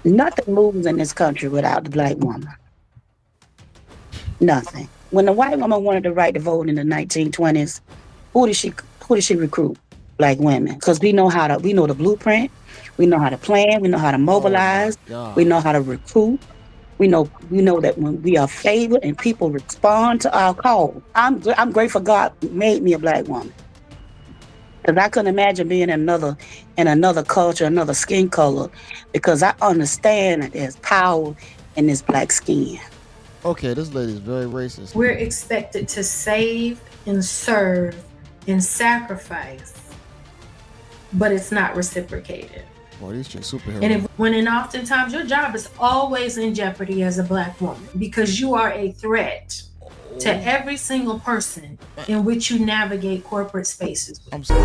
Nothing moves in this country without the black woman. Nothing. When the white woman wanted the right to vote in the 1920s, who did she who did she recruit? Black women. Because we know the blueprint, we know how to plan, we know how to Oh my mobilize, we know God. how to recruit. We know that when we are favored and people respond to our call. I'm grateful God made me a black woman. Because I couldn't imagine being in another culture, another skin color, because I understand that there's power in this black skin. Okay, this lady is very racist. We're expected to save and serve and sacrifice, but it's not reciprocated. Boy, these chicks superheroes. And oftentimes your job is always in jeopardy as a black woman because you are a threat to every single person in which you navigate corporate spaces with. I'm sorry.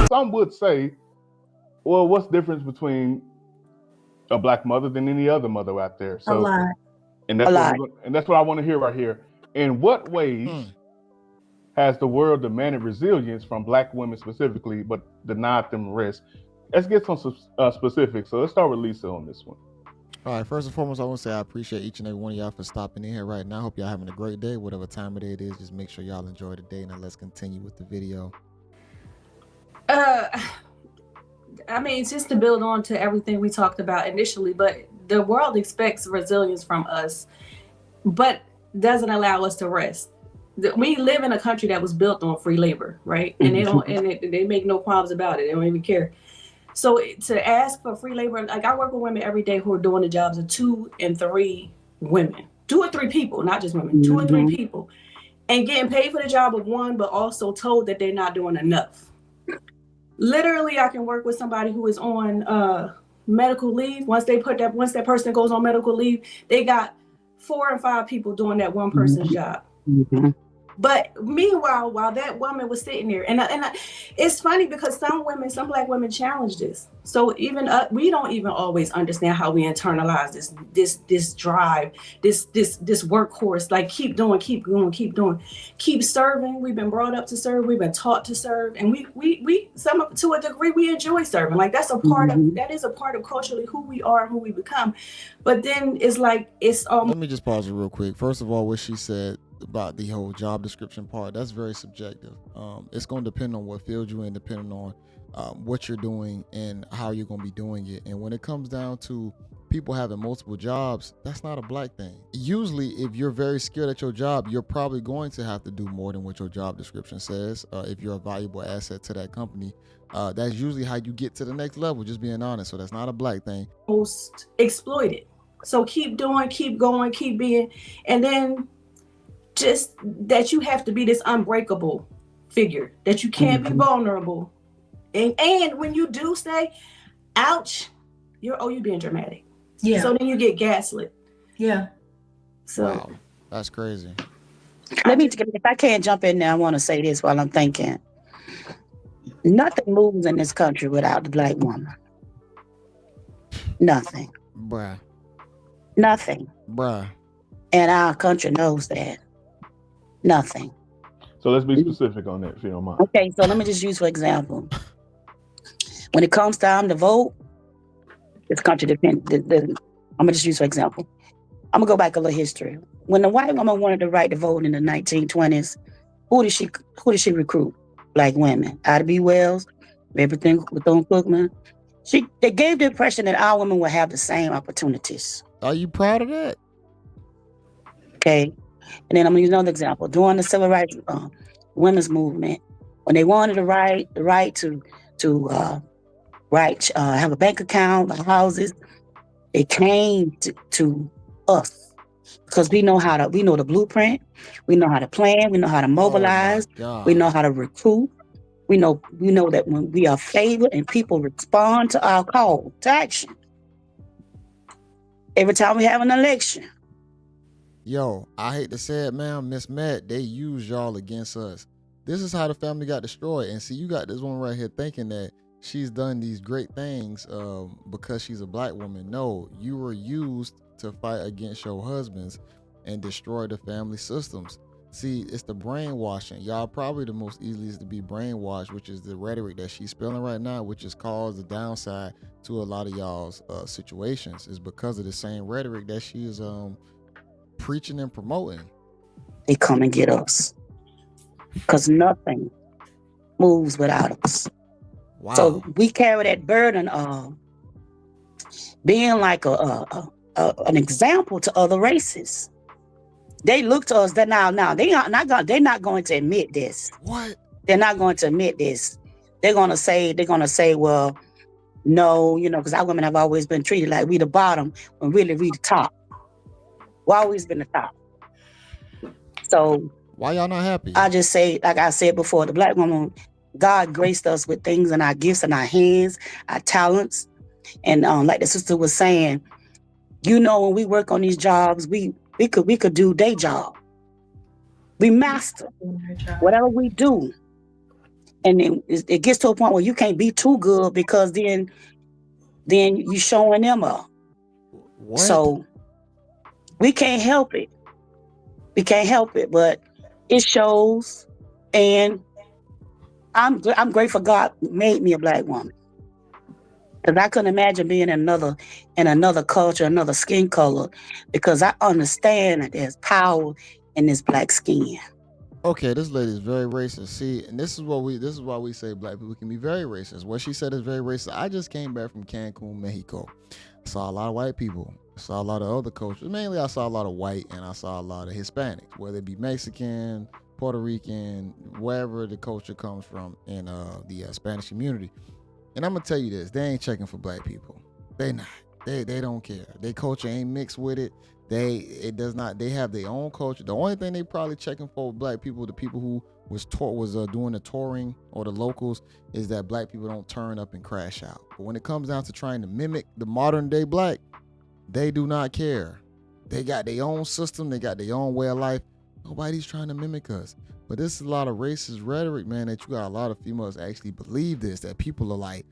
Some would say, well, what's the difference between a black mother than any other mother out there? A lot. And A that's lot. what I want to hear right here. In what ways has the world demanded resilience from black women specifically, but denied them rest? Let's get some specifics. So let's start with Lisa on this one. All right, first and foremost, I want to say I appreciate each and every one of y'all for stopping in here right now. Hope y'all having a great day, whatever time of day it is. Just make sure y'all enjoy the day. Now let's continue with the video. Uh, I mean, just to build on to everything we talked about initially, but the world expects resilience from us, but doesn't allow us to rest. We live in a country that was built on free labor, right? And they make no qualms about it. They don't even care. So to ask for free labor, like I work with women every day who are doing the jobs of 2 and 3 women, 2 or 3 people, not just women, 2 or 3 people, and getting paid for the job of one, but also told that they're not doing enough. Literally, I can work with somebody who is on medical leave. Once that person goes on medical leave, they got 4 and 5 people doing that one person's job. But meanwhile, while that woman was sitting there, and it's funny because some black women challenge this. So even we don't even always understand how we internalize this drive, this workhorse. Like keep doing, keep serving. We've been brought up to serve. We've been taught to serve, and we some to a degree we enjoy serving. Like that is a part of culturally who we are and who we become. But then it's like Let me just pause it real quick. First of all, what she said about the whole job description part, that's very subjective. It's going to depend on what field you're in, depending on what you're doing and how you're going to be doing it. And when it comes down to people having multiple jobs, that's not a black thing. Usually, if you're very skilled at your job, you're probably going to have to do more than what your job description says. If you're a valuable asset to that company, that's usually how you get to the next level, just being honest. So that's not a black thing. Most exploited. So keep doing, keep going, keep being, and then just that you have to be this unbreakable figure, that you can't be vulnerable. And when you do say, ouch, you're being dramatic. Yeah. So then you get gaslit. Yeah. So wow, that's crazy. If I can't jump in there, I want to say this while I'm thinking. Nothing moves in this country without the black woman. Nothing. Bruh. Nothing. Bruh. And our country knows that. Nothing. So let's be specific on that, if you don't mind. Okay, so let me just use for example. When it comes time to vote, this country depends. I'm gonna just use for example. I'm gonna go back a little history. When the white woman wanted the right to vote in the 1920s, who did she recruit? Black women. Ida B. Wells, everything with Cookman. They gave the impression that our women would have the same opportunities. Are you proud of that? Okay. And then I'm gonna use another example. During the civil rights women's movement, when they wanted the right to have a bank account, buy houses, they came to us because we know the blueprint, we know how to plan, we know how to mobilize, we know how to recruit. We know that when we are favored and people respond to our call to action. Every time we have an election. Yo, I hate to say it, man, Miss Matt, they use y'all against us. This is how the family got destroyed. And see, you got this one right here thinking that she's done these great things because she's a black woman. No, you were used to fight against your husbands and destroy the family systems. See, it's the brainwashing. Y'all probably the most easiest to be brainwashed, which is the rhetoric that she's spilling right now, which has caused the downside to a lot of y'all's situations, is because of the same rhetoric that she is preaching and promoting. They come and get us because nothing moves without us. Wow. So we carry that burden of being like an example to other races. They look to us that now they're not going to admit this. What? They're not going to admit this. They're gonna say, well, no, because our women have always been treated like we the bottom when really we the top. We always been the top. So why y'all not happy? I just say, like I said before, the Black woman, God graced us with things in our gifts and our hands, our talents. And like the sister was saying, when we work on these jobs, we could do day job. We master whatever we do. And then it gets to a point where you can't be too good because then you showing them up. What? So we can't help it. We can't help it, but it shows. And I'm grateful God made me a Black woman. Because I couldn't imagine being in another culture, another skin color, because I understand that there's power in this Black skin. Okay, this lady is very racist. See, and this is why we say Black people can be very racist. What she said is very racist. I just came back from Cancun, Mexico. I saw a lot of white people. I saw a lot of other cultures. Mainly, I saw a lot of white and I saw a lot of Hispanics, whether it be Mexican, Puerto Rican, wherever the culture comes from in the Spanish community. And I'm gonna tell you this: they ain't checking for Black people. They not. They don't care. Their culture ain't mixed with it. It does not. They have their own culture. The only thing they probably checking for with Black people, the people who was doing the touring or the locals, is that Black people don't turn up and crash out. But when it comes down to trying to mimic the modern day Black, they do not care. They got their own system. They got their own way of life. Nobody's trying to mimic us. But this is a lot of racist rhetoric, man, that you got a lot of females actually believe this, that people are like,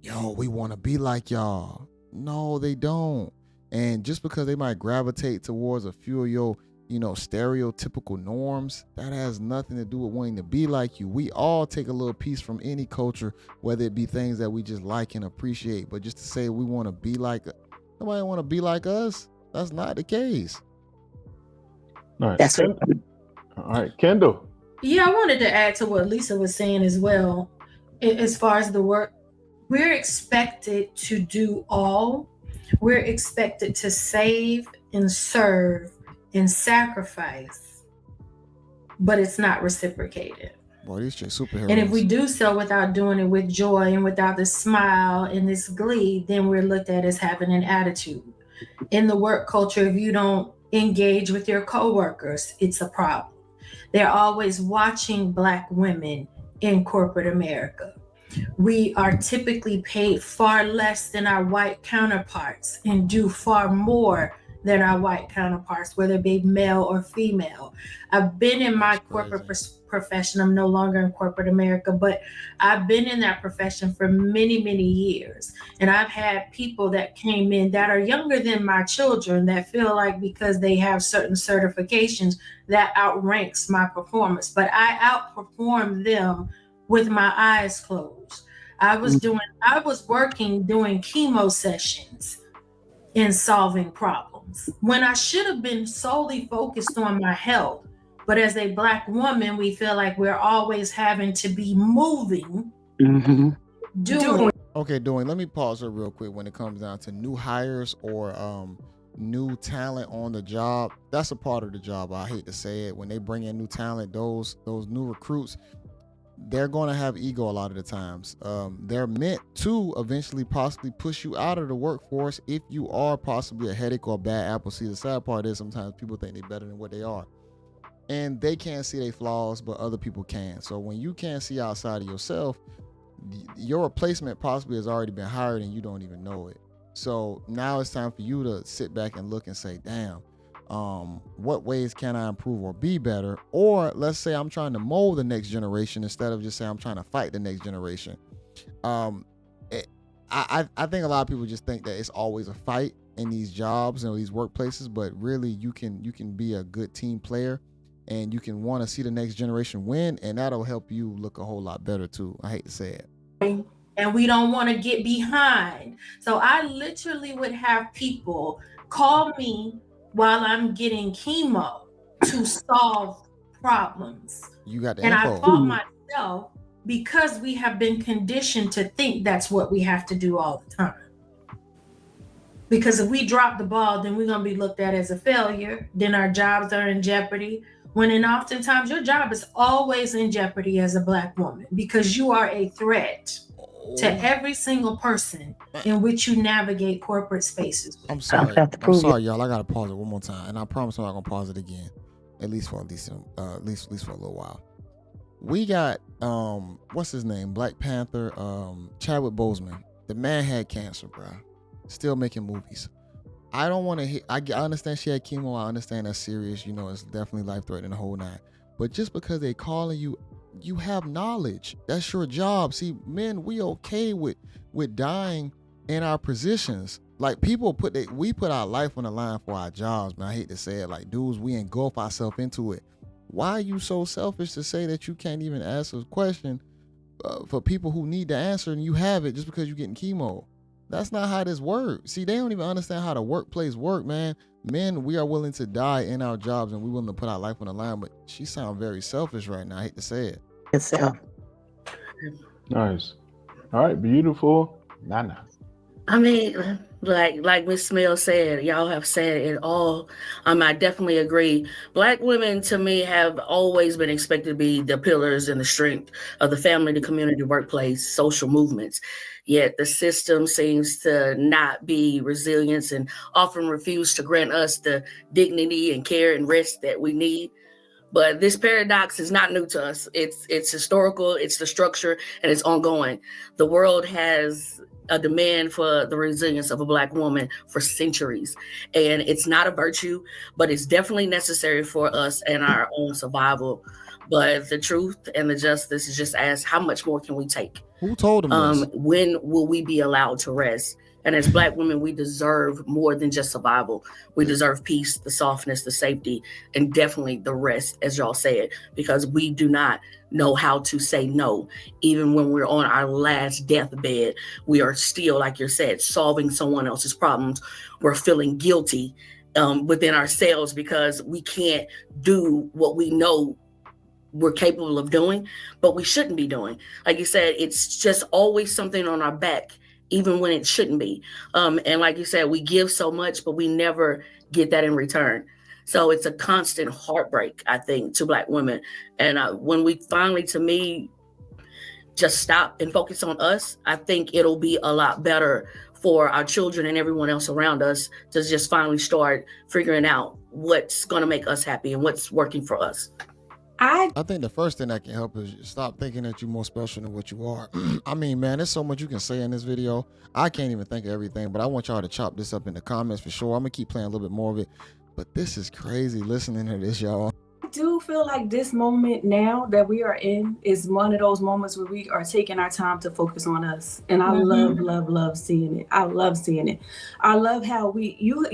yo, we want to be like y'all. No, they don't. And just because they might gravitate towards a few of your, stereotypical norms, that has nothing to do with wanting to be like you. We all take a little piece from any culture, whether it be things that we just like and appreciate. But just to say we want to be like, nobody want to be like us. That's not the case. All right. That's All right, Kendall. Yeah, I wanted to add to what Lisa was saying as well. As far as the work, we're expected to do all. We're expected to save and serve and sacrifice, but it's not reciprocated. Boy, these chicks superheroes. And if we do so without doing it with joy and without the smile and this glee, then we're looked at as having an attitude. In the work culture, if you don't engage with your coworkers, it's a problem. They're always watching Black women in corporate America. We are typically paid far less than our white counterparts and do far more than our white counterparts, whether it be male or female. I've been in my corporate profession. I'm no longer in corporate America, but I've been in that profession for many, many years. And I've had people that came in that are younger than my children that feel like because they have certain certifications that outranks my performance. But I outperform them with my eyes closed. I was working doing chemo sessions and solving problems when I should have been solely focused on my health. But as a Black woman, we feel like we're always having to be moving, doing. Okay, let me pause here real quick when it comes down to new hires or new talent on the job. That's a part of the job. I hate to say it. When they bring in new talent, those new recruits, they're going to have ego a lot of the times. They're meant to eventually possibly push you out of the workforce if you are possibly a headache or a bad apple. See, the sad part is sometimes people think they're better than what they are. And they can't see their flaws, but other people can. So when you can't see outside of yourself, your replacement possibly has already been hired and you don't even know it. So now it's time for you to sit back and look and say, damn, what ways can I improve or be better? Or let's say I'm trying to mold the next generation instead of just saying I'm trying to fight the next generation. I think a lot of people just think that it's always a fight in these jobs and these workplaces, but really you can be a good team player and you can want to see the next generation win, and that'll help you look a whole lot better too. I hate to say it. And we don't want to get behind. So I literally would have people call me while I'm getting chemo to solve problems. You got the and info. I fought myself because we have been conditioned to think that's what we have to do all the time. Because if we drop the ball, then we're going to be looked at as a failure. Then our jobs are in jeopardy. When oftentimes your job is always in jeopardy as a Black woman, because you are a threat to every single person in which you navigate corporate spaces. I'm sorry, y'all. I gotta pause it one more time, and I promise I'm not gonna pause it again, at least for a little while. We got what's his name? Black Panther, Chadwick Boseman. The man had cancer, bro. Still making movies. I don't want to hit. I understand she had chemo. I understand that's serious. You know, it's definitely life-threatening, the whole nine. But just because they calling you, you have knowledge. That's your job. See, men, we okay with dying in our positions. Like, people we put our life on the line for our jobs, man. I hate to say it. Like, dudes, we engulf ourselves into it. Why are you so selfish to say that you can't even ask a question for people who need the answer, and you have it just because you're getting chemo? That's not how this works. See, they don't even understand how the workplace work, man. Men, we are willing to die in our jobs, and we're willing to put our life on the line. But she sounds very selfish right now. I hate to say it. Itself. Nice. All right, beautiful. Nana. I mean, like Miss Smell said, y'all have said it all. I definitely agree. Black women, to me, have always been expected to be the pillars and the strength of the family, the community, workplace, social movements. Yet the system seems to not be resilient and often refuse to grant us the dignity and care and rest that we need. But this paradox is not new to us. It's historical, it's the structure, and it's ongoing. The world has a demand for the resilience of a Black woman for centuries. And it's not a virtue, but it's definitely necessary for us and our own survival. But the truth and the justice is just ask, how much more can we take? Who told them this? When will we be allowed to rest? And as Black women, we deserve more than just survival. We deserve peace, the softness, the safety, and definitely the rest, as y'all said, because we do not know how to say no. Even when we're on our last deathbed, we are still, like you said, solving someone else's problems. We're feeling guilty within ourselves because we can't do what we know we're capable of doing, but we shouldn't be doing. Like you said, it's just always something on our back, even when it shouldn't be. And like you said, we give so much, but we never get that in return. So it's a constant heartbreak, I think, to Black women. And when we finally, to me, just stop and focus on us, I think it'll be a lot better for our children and everyone else around us to just finally start figuring out what's going to make us happy and what's working for us. I think the first thing that can help is stop thinking that you're more special than what you are. I mean, man, there's so much you can say in this video. I can't even think of everything, but I want y'all to chop this up in the comments for sure. I'm going to keep playing a little bit more of it, but this is crazy listening to this, y'all. I do feel like this moment now that we are in is one of those moments where we are taking our time to focus on us. And I love seeing it. I love seeing it. I love how you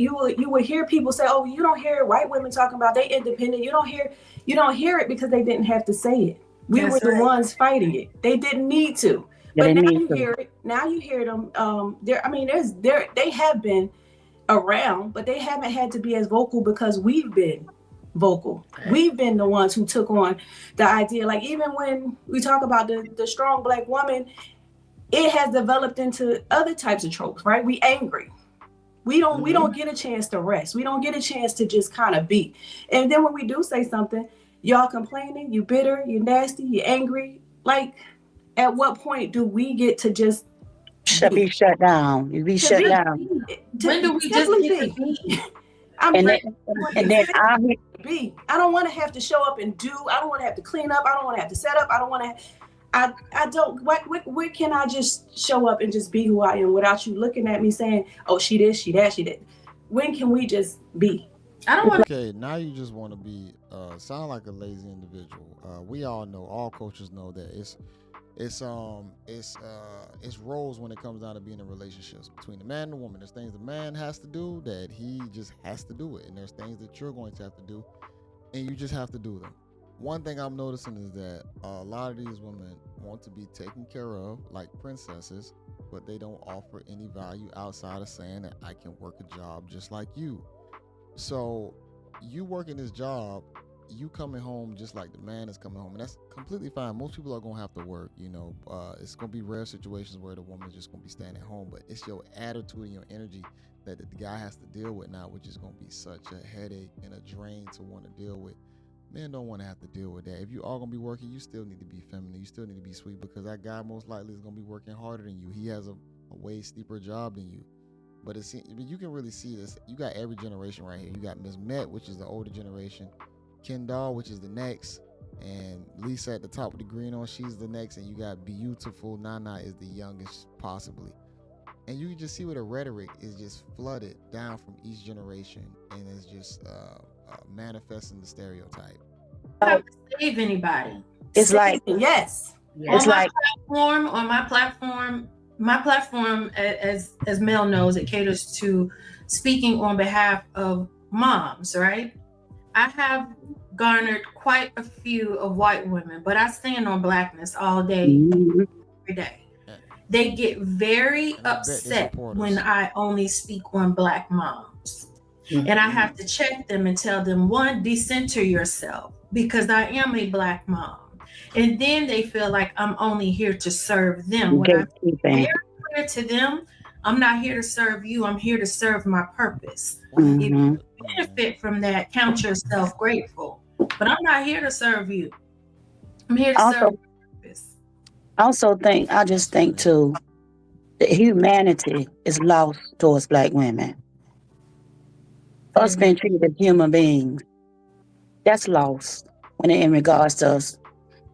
will hear people say, oh, you don't hear white women talking about they independent. You don't hear it because they didn't have to say it. We were the ones fighting it. They didn't need to. But now you hear it. Now you hear them. They have been around, but they haven't had to be as vocal because we've been vocal. We've been the ones who took on the idea. Like, even when we talk about the strong Black woman, it has developed into other types of tropes, right? We angry. We don't get a chance to rest. We don't get a chance to just kind of be. And then when we do say something, y'all complaining, you bitter, you nasty, you angry. Like, at what point do we get to just be shut down? You be shut down. When do we just be? I don't want to have to show up and do. I don't want to have to clean up. I don't want to have to set up. I don't want to. I don't. Where can I just show up and just be who I am without you looking at me saying, "Oh, she this, she that, she that." When can we just be? I don't want. Okay, now you just want to be sound like a lazy individual. We all know, all coaches know that it's roles when it comes down to being in relationships between the man and the woman. There's things the man has to do that he just has to do it, and there's things that you're going to have to do and you just have to do them. One thing I'm noticing is that a lot of these women want to be taken care of like princesses, but they don't offer any value outside of saying that I can work a job just like you. So you working this job, you coming home just like the man is coming home, and that's completely fine. Most people are gonna have to work, it's gonna be rare situations where the woman's just gonna be staying at home, but it's your attitude and your energy that the guy has to deal with now, which is gonna be such a headache and a drain to want to deal with. Men don't want to have to deal with that. If you are gonna be working, you still need to be feminine. You still need to be sweet, because that guy most likely is gonna be working harder than you. He has a way steeper job than you. But you can really see this. You got every generation right here. You got Miss Met, which is the older generation, Kendall, which is the next, and Lisa at the top with the green on, she's the next, and you got beautiful Nana is the youngest possibly. And you can just see where the rhetoric is just flooded down from each generation, and it's just manifesting the stereotype. I don't have to save anybody. It's like, yes. it's like On my platform, as Mel knows, it caters to speaking on behalf of moms, right? I have garnered quite a few of white women, but I stand on blackness all day, every day. They get very upset when I only speak on black moms. Mm-hmm. And I have to check them and tell them, one, decenter yourself, because I am a black mom. And then they feel like I'm only here to serve them. When I'm very clear to them, I'm not here to serve you. I'm here to serve my purpose. Mm-hmm. If you benefit from that, count yourself grateful. But I'm not here to serve you. I'm here to serve my purpose. I just think too, that humanity is lost towards black women. Us being treated as human beings, that's lost when in regards to us.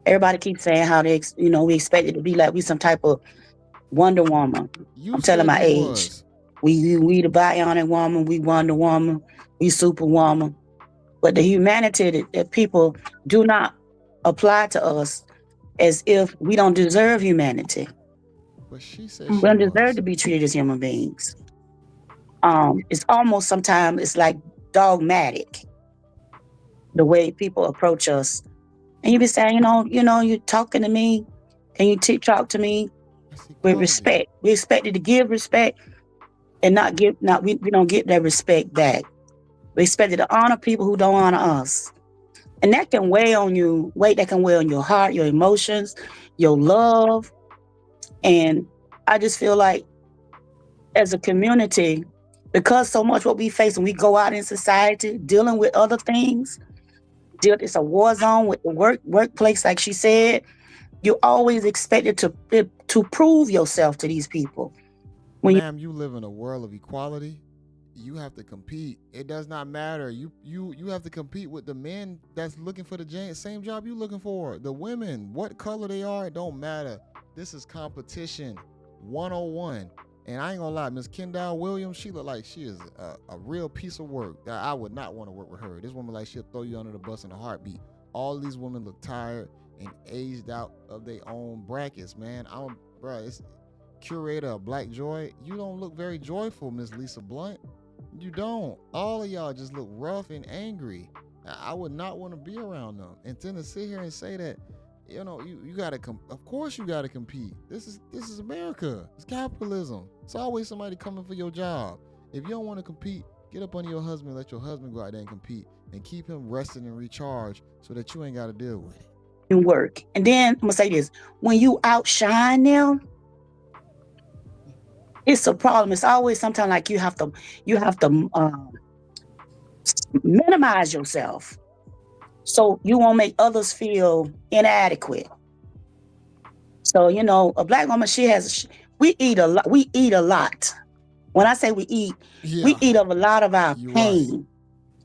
Everybody keeps saying how they, we expect it to be like we some type of Wonder Woman. I'm telling my age. We the bionic woman, we Wonder Woman, we Superwoman. But the humanity that people do not apply to us as if we don't deserve humanity. But she said we don't deserve to be treated as human beings. It's almost sometimes it's like dogmatic, the way people approach us. And you be saying, you're talking to me. Can you talk to me with respect? We expected to give respect and we don't get that respect back. We expected to honor people who don't honor us. And that can weigh on you, that can weigh on your heart, your emotions, your love. And I just feel like as a community, because so much what we face when we go out in society, dealing with other things, it's a war zone with the workplace, like she said. You're always expected to prove yourself to these people. Ma'am, you live in a world of equality. You have to compete. It does not matter. You have to compete with the men that's looking for the same job you're looking for. The women, what color they are, it don't matter. This is competition 101. And I ain't gonna lie, Miss Kendall Williams, she look like she is a real piece of work. I would not want to work with her. This woman, like, she'll throw you under the bus in a heartbeat. All these women look tired and aged out of their own brackets, man. It's curator of Black Joy. You don't look very joyful, Miss Lisa Blunt. You don't. All of y'all just look rough and angry. I would not want to be around them. And then to sit here and say that, you gotta of course you gotta compete. This is America. It's capitalism. It's always somebody coming for your job. If you don't want to compete, get up under your husband, let your husband go out there and compete, and keep him rested and recharged so that you ain't gotta deal with it. And work. And then I'm gonna say this: when you outshine them, it's a problem. It's always sometimes like you have to minimize yourself, so you won't make others feel inadequate. So, a black woman, we eat a lot. We eat a lot. When I say we eat of a lot of our pain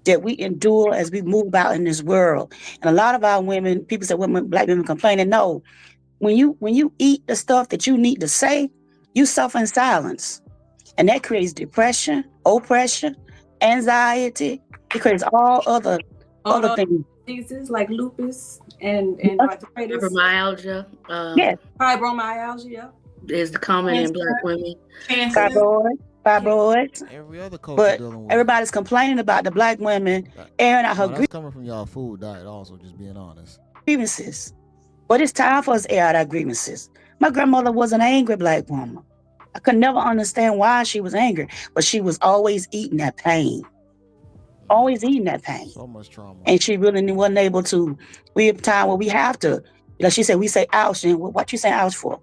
that we endure as we move about in this world. And a lot of our women, people say black women complaining. No, when you eat the stuff that you need to say, you suffer in silence. And that creates depression, oppression, anxiety. It creates all other things. Diseases like lupus and arthritis. Fibromyalgia. Fibromyalgia Is the common in black women. Cancer. fibroids. Every other culture But dealing with everybody's complaining about the black women airing out her that's coming from y'all food diet also, just being honest. grievances. But it's time for us to air out our grievances. My grandmother was an angry black woman. I could never understand why she was angry, but she was always eating that pain. Always eating that pain. So much trauma. And she really wasn't able to. We have time where we have to, like she said, we say ouch, and what you say ouch for?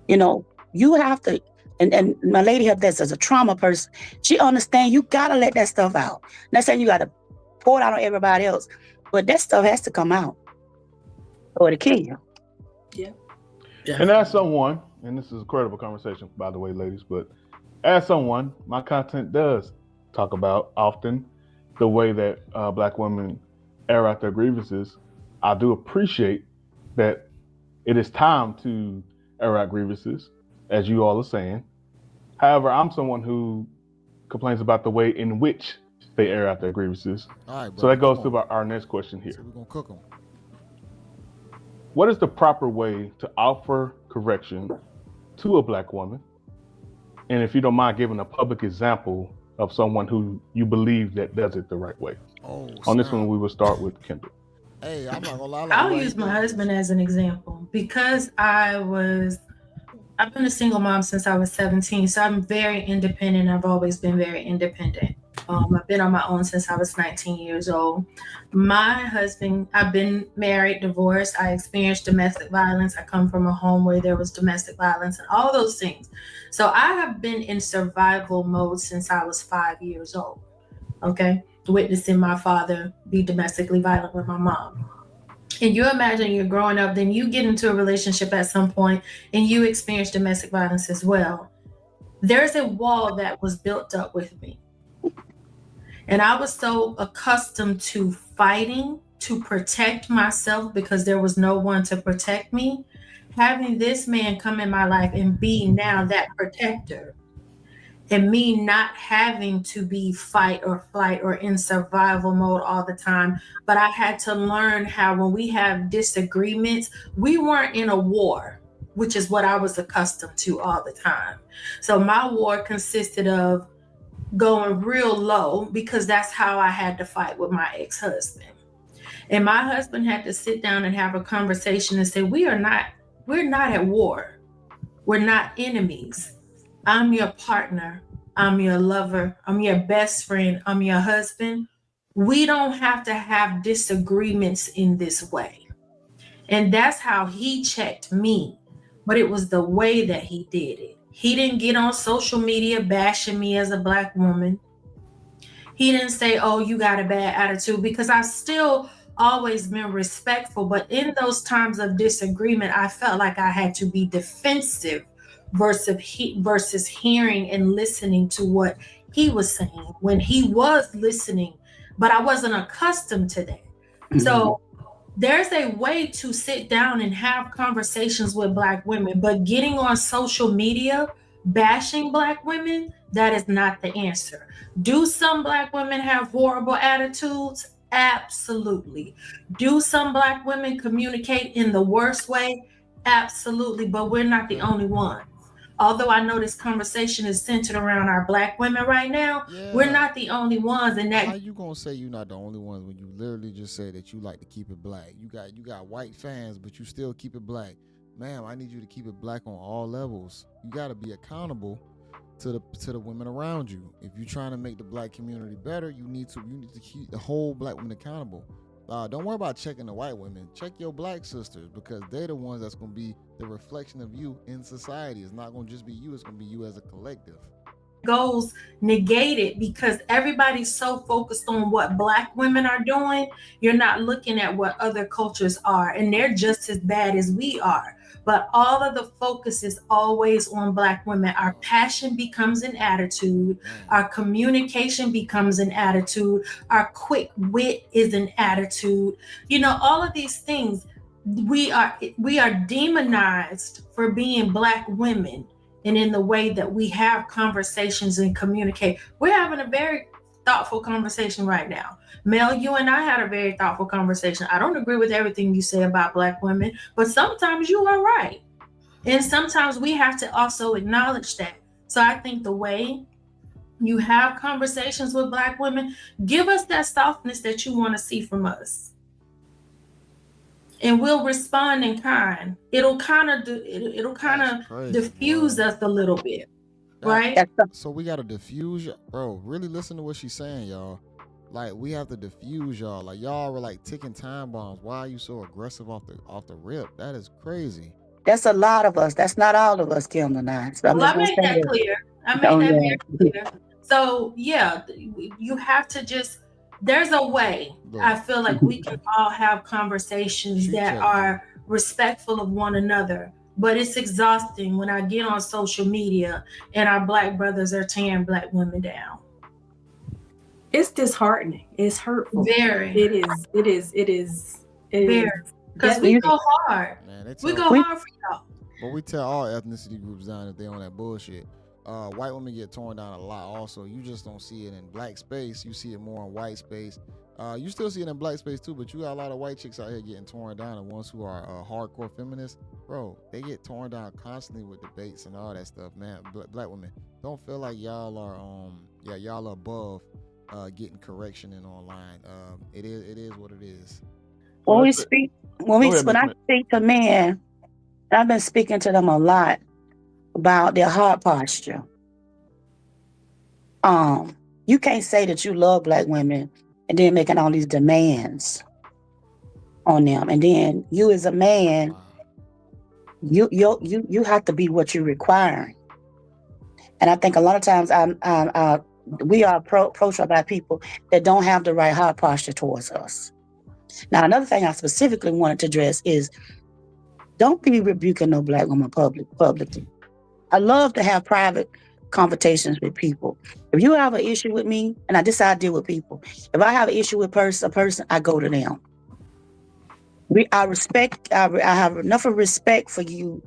You know, you have to, and my lady up there as a trauma person, she understands you gotta let that stuff out. Not saying you gotta pour it out on everybody else, but that stuff has to come out or it'll kill you. Yeah. And as someone, and this is a credible conversation, by the way, ladies, but as someone, my content does talk about often the way that black women air out their grievances. I do appreciate that it is time to air out grievances, as you all are saying. However, I'm someone who complains about the way in which they air out their grievances. All right, so that goes to our next question here. So we're going to cook them. What is the proper way to offer correction to a black woman? And if you don't mind giving a public example of someone who you believe that does it the right way. On this one, we will start with Kendall. Hey, I'm not gonna lie. I'll use my husband as an example because I've been a single mom since I was 17, so I'm very independent. I've always been very independent. I've been on my own since I was 19 years old. My husband, I've been married, divorced. I experienced domestic violence. I come from a home where there was domestic violence and all those things. So I have been in survival mode since I was 5 years old. Okay. Witnessing my father be domestically violent with my mom. And you imagine you're growing up, then you get into a relationship at some point and you experience domestic violence as well. There's a wall that was built up with me. And I was so accustomed to fighting to protect myself because there was no one to protect me. Having this man come in my life and be now that protector, and me not having to be fight or flight or in survival mode all the time. But I had to learn how when we have disagreements, we weren't in a war, which is what I was accustomed to all the time. So my war consisted of going real low because that's how I had to fight with my ex-husband. And my husband had to sit down and have a conversation and say, we're not at war. We're not enemies. I'm your partner. I'm your lover. I'm your best friend. I'm your husband. We don't have to have disagreements in this way. And that's how he checked me. But it was the way that he did it. He didn't get on social media bashing me as a black woman. He didn't say, oh, you got a bad attitude, because I've still always been respectful. But in those times of disagreement, I felt like I had to be defensive versus hearing and listening to what he was saying when he was listening, but I wasn't accustomed to that. Mm-hmm. So there's a way to sit down and have conversations with black women, but getting on social media, bashing black women, that is not the answer. Do some black women have horrible attitudes? Absolutely. Do some black women communicate in the worst way? Absolutely, but we're not the only ones. Although I know this conversation is centered around our black women right now, we're not the only ones. And that, how you gonna say you're not the only ones when you literally just said that you like to keep it black? You got white fans, but you still keep it black. Ma'am, I need you to keep it black on all levels. You got to be accountable to the women around you. If you're trying to make the black community better, you need to keep the whole black women accountable. Don't worry about checking the white women. Check your black sisters, because they're the ones that's going to be the reflection of you in society. It's not going to just be you. It's going to be you as a collective. Goals negated because everybody's so focused on what black women are doing. You're not looking at what other cultures are, and they're just as bad as we are. But all of the focus is always on black women. Our passion becomes an attitude. Our communication becomes an attitude. Our quick wit is an attitude. You know, all of these things, we are demonized for being black women. And in the way that we have conversations and communicate. We're having a very thoughtful conversation right now. Mel, you and I had a very thoughtful conversation. I don't agree with everything you say about black women, but sometimes you are right. And sometimes we have to also acknowledge that. So I think the way You have conversations with Black women. Give us that softness that you want to see from us, and we'll respond in kind. It'll kind of diffuse us a little bit, right? So we gotta diffuse, bro. Really listen to what she's saying, y'all. Like we have to diffuse y'all. Like y'all were like ticking time bombs. Why are you so aggressive off the rip? That is crazy. That's a lot of us. That's not all of us, Kim and I. So Well, I made that clear. I made that very clear. So yeah, you have to just. There's a way. I feel like we can all have conversations that are respectful of one another. But it's exhausting when I get on social media and our Black brothers are tearing Black women down. It's disheartening. It's hurtful. Very. It is. Very. Because we go hard. Man, we go hard for y'all. But we tell all ethnicity groups down if they on that bullshit. White women get torn down a lot also. You just don't see it in Black space. You see it more in white space. You still see it in Black space too, but you got a lot of white chicks out here getting torn down, and ones who are hardcore feminists, bro, they get torn down constantly with debates and all that stuff, man. Black women, don't feel like y'all are y'all are above getting correction in online. It is what it is. When I speak to men, I've been speaking to them a lot about their heart posture. You can't say that you love Black women and then making all these demands on them, and then you as a man, you have to be what you're requiring. And I think a lot of times we are approached by people that don't have the right heart posture towards us. Now, another thing I specifically wanted to address is don't be rebuking no Black woman publicly. I love to have private conversations with people. If you have an issue with me, and this is how I deal with people. If I have an issue with a person, I go to them. I have enough of respect for you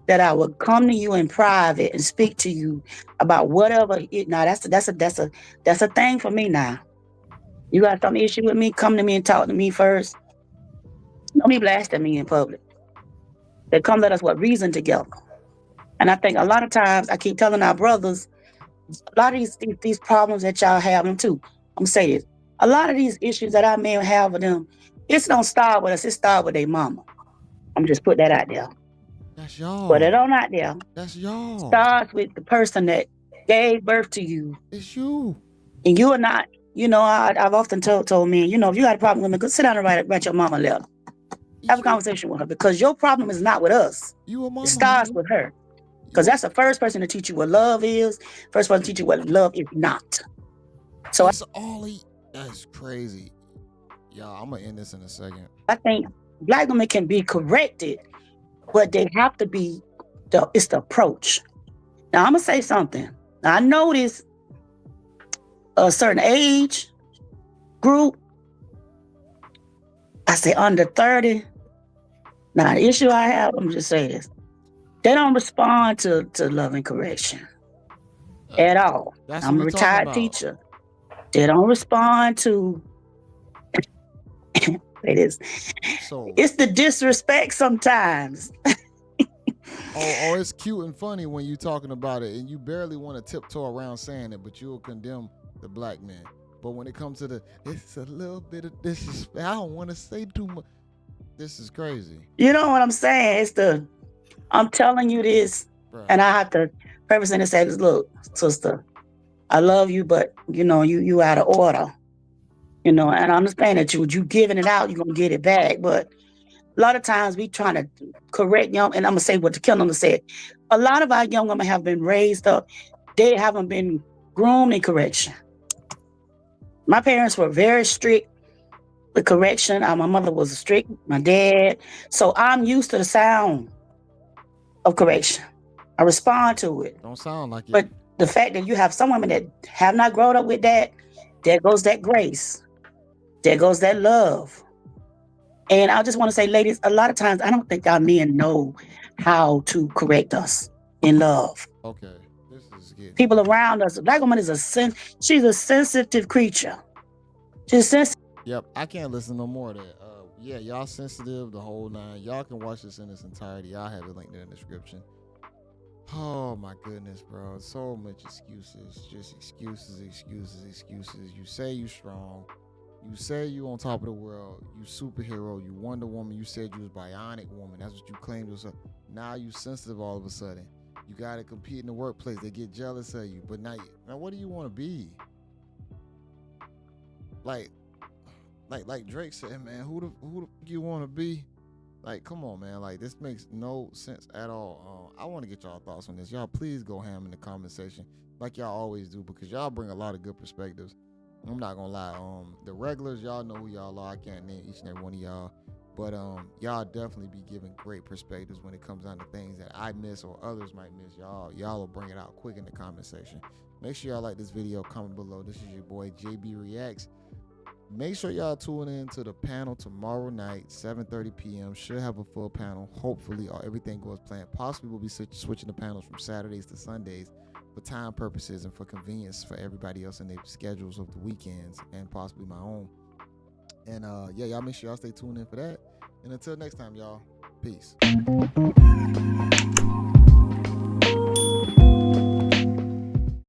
that I would come to you in private and speak to you about whatever. Now that's a thing for me now. You got some issue with me, come to me and talk to me first. Don't be blasting me in public. They come let us reason together. And I think a lot of times I keep telling our brothers, a lot of these problems that y'all have them too. I'm saying this. A lot of these issues that I may have with them, it don't start with us, it starts with their mama. I'm just put that out there. That's y'all. Put it on out there. That's y'all. Starts with the person that gave birth to you. It's you. And you are not, I've often told men, if you got a problem with me, go sit down and write your mama a letter. Have a conversation with her, because your problem is not with us. It starts with her. Because that's the first person to teach you what love is. First person to teach you what love is not. So that's crazy. Y'all, I'm going to end this in a second. I think Black women can be corrected, but they have to be, it's the approach. Now, I'm going to say something. Now, I notice a certain age group, I say under 30. Now, the issue I have, I'm just saying this. They don't respond to love and correction at all. I'm a retired teacher. They don't respond to it is. It's the disrespect sometimes. It's cute and funny when you're talking about it, and you barely want to tiptoe around saying it, but you'll condemn the Black man. But when it comes to it's a little bit of disrespect. I don't want to say too much. This is crazy. You know what I'm saying? I'm telling you this, right. And I have to preface and say this. Look, sister, I love you, but you out of order. And I understand that you giving it out, you're gonna get it back. But a lot of times we trying to correct young, and I'm gonna say what the Killen said. A lot of our young women have been raised up; they haven't been groomed in correction. My parents were very strict with correction. My mother was strict, my dad. So I'm used to the sound of correction. I respond to it. Don't sound like it. But the fact that you have some women that have not grown up with that, there goes that grace. There goes that love. And I just want to say, ladies, a lot of times I don't think our men know how to correct us in love. Okay. This is good. People around us, a Black woman she's a sensitive creature. She's sensitive. Yep, I can't listen no more of that. Y'all sensitive, the whole nine. Y'all can watch this in its entirety. I'll have it linked in the description. Oh my goodness, bro. So much excuses. Just excuses. You say you strong. You say you on top of the world. You superhero. You Wonder Woman. You said you was Bionic Woman. That's what you claimed yourself. Now you sensitive all of a sudden. You got to compete in the workplace. They get jealous of you. But now what do you want to be? Like Drake said, man, who the fuck you want to be? Like, come on, man. Like, this makes no sense at all. I want to get y'all thoughts on this. Y'all, please go ham in the comment section like y'all always do, because y'all bring a lot of good perspectives. I'm not gonna lie. The regulars, y'all know who y'all are. I can't name each and every one of y'all, but y'all definitely be giving great perspectives when it comes down to things that I miss or others might miss. Y'all will bring it out quick in the comment section. Make sure y'all like this video, comment below. This is your boy JayBReacts. Make sure y'all tune in to the panel tomorrow night, 7:30 p.m. Should have a full panel. Hopefully, everything goes planned. Possibly, we'll be switching the panels from Saturdays to Sundays for time purposes and for convenience for everybody else in their schedules of the weekends and possibly my own. And yeah, y'all make sure y'all stay tuned in for that. And until next time, y'all, peace.